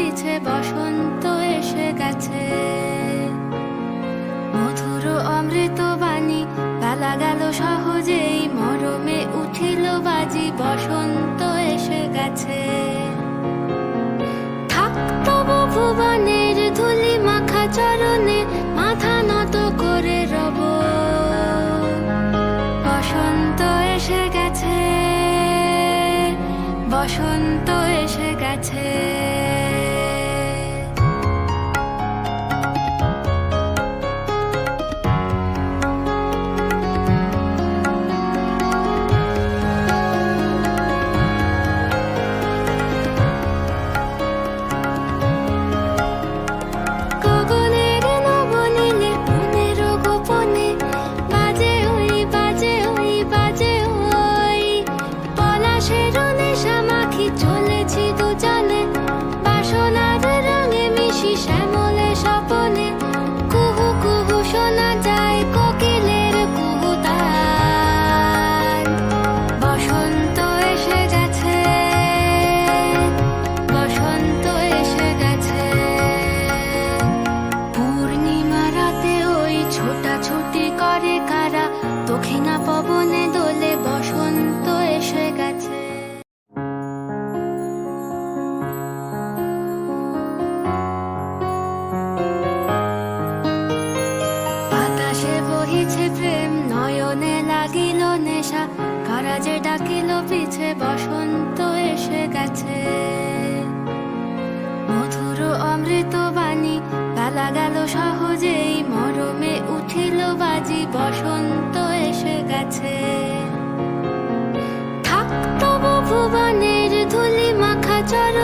পিছে বসন্ত এসে গেছে। মধুর অমৃত বাণী বেলা গেল সহজেই, মরমে উঠিল বাজি বসন্ত এসে গেছে। থাকতো ভুবনের ধুলি মাখা চরণে, মাথা নত করে রব। বসন্ত এসে গেছে, বসন্ত এসে গেছে। চলেছি দুজনে বাসনার রঙে মিশি শ্যামলে স্বপনে, কুহু কুহু শোনা যায় কোকিলের কুহুতান। বসন্ত এসে গেছে, বসন্ত এসে গেছে। পূর্ণিমা রাতে ওই ছোটাছুটি করে কারা, দক্ষিণা পবনে দোলে বসন্ত এসে গেছে। বহিছে প্রেম নয়নে লাগিল নেশা, কারা যে ডাকিল পিছে বসন্ত এসে গেছে। মধুর অমৃত বাণী বেলা গেল সহজেই, মরমে উঠিল বাজি বসন্ত এসে গেছে। থাকতো ভুবনের ধুলি মাখা চরণে,